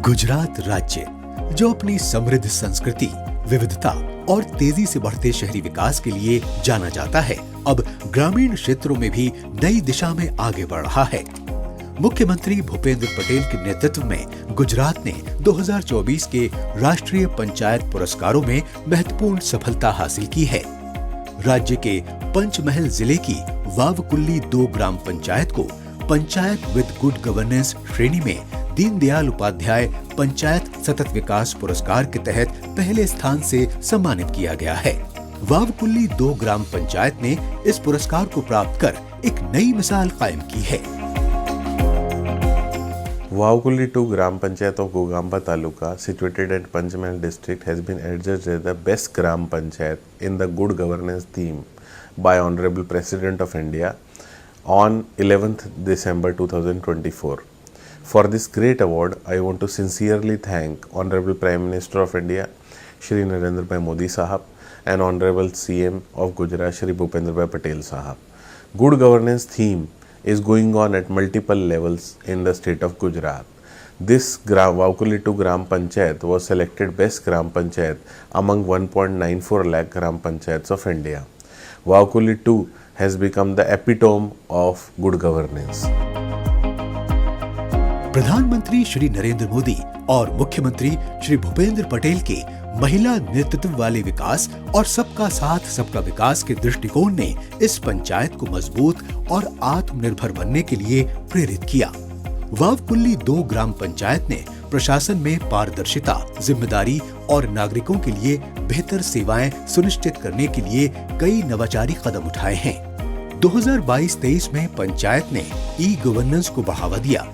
गुजरात राज्य, जो अपनी समृद्ध संस्कृति, विविधता और तेजी से बढ़ते शहरी विकास के लिए जाना जाता है, अब ग्रामीण क्षेत्रों में भी नई दिशा में आगे बढ़ रहा है। मुख्यमंत्री भूपेंद्र पटेल के नेतृत्व में गुजरात ने 2024 के राष्ट्रीय पंचायत पुरस्कारों में महत्वपूर्ण सफलता हासिल की है। राज्य के पंचमहल जिले की वावकुल्ली 2 ग्राम पंचायत को पंचायत विद गुड गवर्नेंस श्रेणी में दीनदयाल उपाध्याय पंचायत सतत विकास पुरस्कार के तहत पहले स्थान से सम्मानित किया गया है। वावकुल्ली 2 ग्राम पंचायत ने इस पुरस्कार को प्राप्त कर एक नई मिसाल कायम की है। Vavukulli 2 Gram Panchayat of Gogamba Taluka, situated at Panchmahal district, has been adjudged as the best Gram Panchayat in the Good Governance theme by Honorable President of India on 11th December 2024. For this great award, I want to sincerely thank Honorable Prime Minister of India, Shri Narendra Bhai Modi Sahab, and Honorable CM of Gujarat, Shri Bhupendra Bhai Patel Sahab. Good Governance theme is going on at multiple levels in the state of Gujarat. This Vavukulli 2 Gram Panchayat was selected best Gram Panchayat among 1.94 lakh Gram Panchayats of India. Vavukulli 2 has become the epitome of good governance. प्रधानमंत्री श्री नरेंद्र मोदी और मुख्यमंत्री श्री भूपेंद्र पटेल के महिला नेतृत्व वाले विकास और सबका साथ सबका विकास के दृष्टिकोण ने इस पंचायत को मजबूत और आत्मनिर्भर बनने के लिए प्रेरित किया। वावकुल्ली 2 ग्राम पंचायत ने प्रशासन में पारदर्शिता, जिम्मेदारी और नागरिकों के लिए बेहतर सेवाएं सुनिश्चित करने के लिए कई नवाचारी कदम उठाए हैं। 2022-23 में पंचायत ने ई गवर्नेंस को बढ़ावा दिया,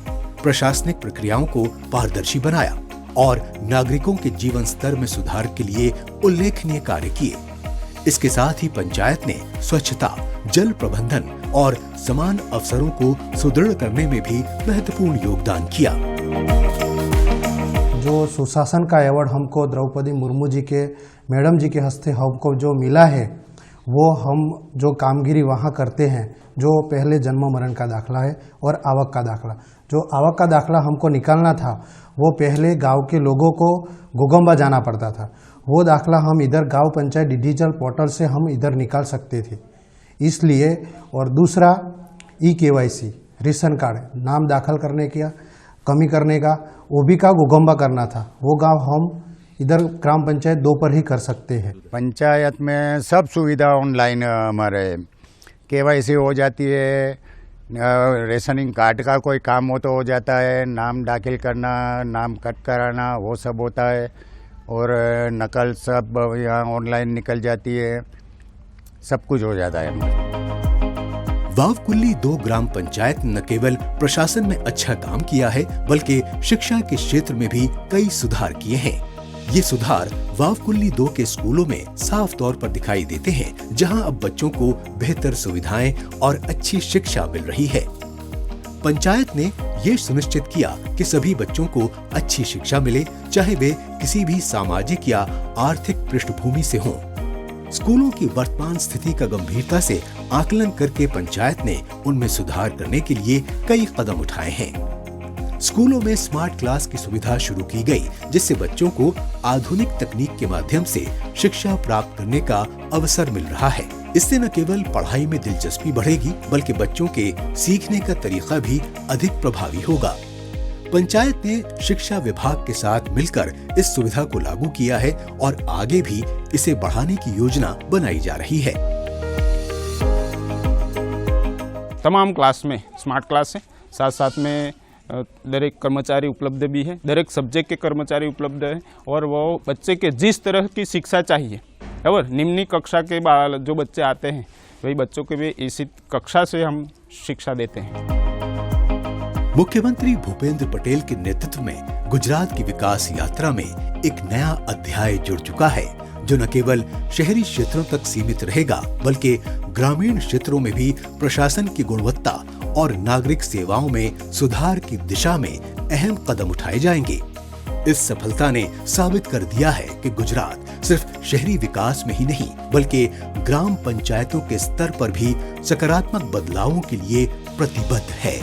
प्रशासनिक प्रक्रियाओं को पारदर्शी बनाया और नागरिकों के जीवन स्तर में सुधार के लिए उल्लेखनीय कार्य किए। इसके साथ ही पंचायत ने स्वच्छता, जल प्रबंधन और समान अवसरों को सुदृढ़ करने में भी महत्वपूर्ण योगदान किया। जो सुशासन का अवार्ड हमको द्रौपदी मुर्मू जी के मैडम जी के हस्ते हमको जो मिला है, वो हम जो कामगिरी वहाँ करते हैं, जो पहले जन्म मरण का दाखला है और आवक का दाखला, जो आवक का दाखला हमको निकालना था, वो पहले गांव के लोगों को गोगंबा जाना पड़ता था। वो दाखला हम इधर गांव पंचायत डिजिटल पोर्टल से हम इधर निकाल सकते थे, इसलिए। और दूसरा KYC रेशन कार्ड नाम दाखिल करने का कमी करने का, वो भी का गोगंबा करना था, वो गांव हम इधर ग्राम पंचायत 2 पर ही कर सकते हैं। पंचायत में सब सुविधा ऑनलाइन हमारे KYC हो जाती है, रेशनिंग कार्ड का कोई काम हो तो हो जाता है, नाम दाखिल करना, नाम कट कराना, वो सब होता है, और नकल सब यहाँ ऑनलाइन निकल जाती है, सब कुछ हो जाता है। वावकुल्ली 2 ग्राम पंचायत न केवल प्रशासन में अच्छा काम किया है, बल्कि शिक्षा के क्षेत्र में भी कई सुधार किए हैं। ये सुधार वावकुल्ली 2 के स्कूलों में साफ तौर पर दिखाई देते हैं, जहां अब बच्चों को बेहतर सुविधाएं और अच्छी शिक्षा मिल रही है। पंचायत ने ये सुनिश्चित किया कि सभी बच्चों को अच्छी शिक्षा मिले, चाहे वे किसी भी सामाजिक या आर्थिक पृष्ठभूमि से हों। स्कूलों की वर्तमान स्थिति का गंभीरता से आकलन करके पंचायत ने उनमें सुधार करने के लिए कई कदम उठाए हैं। स्कूलों में स्मार्ट क्लास की सुविधा शुरू की गई, जिससे बच्चों को आधुनिक तकनीक के माध्यम से शिक्षा प्राप्त करने का अवसर मिल रहा है। इससे न केवल पढ़ाई में दिलचस्पी बढ़ेगी, बल्कि बच्चों के सीखने का तरीका भी अधिक प्रभावी होगा। पंचायत ने शिक्षा विभाग के साथ मिलकर इस सुविधा को लागू किया है और आगे भी इसे बढ़ाने की योजना बनाई जा रही है। तमाम क्लास में स्मार्ट क्लास है, साथ साथ में दरेक कर्मचारी उपलब्ध भी है, दरेक सब्जेक्ट के कर्मचारी उपलब्ध है, और वो बच्चे के जिस तरह की शिक्षा चाहिए, और निम्न कक्षा के जो बच्चे आते हैं, वही बच्चों के भी इसी कक्षा से हम शिक्षा देते हैं। मुख्यमंत्री भूपेंद्र पटेल के नेतृत्व में गुजरात की विकास यात्रा में एक नया अध्याय जुड़ चुका है, जो न केवल शहरी क्षेत्रों तक सीमित रहेगा, बल्कि ग्रामीण क्षेत्रों में भी प्रशासन की गुणवत्ता और नागरिक सेवाओं में सुधार की दिशा में अहम कदम उठाए जाएंगे। इस सफलता ने साबित कर दिया है कि गुजरात सिर्फ शहरी विकास में ही नहीं, बल्कि ग्राम पंचायतों के स्तर पर भी सकारात्मक बदलावों के लिए प्रतिबद्ध है।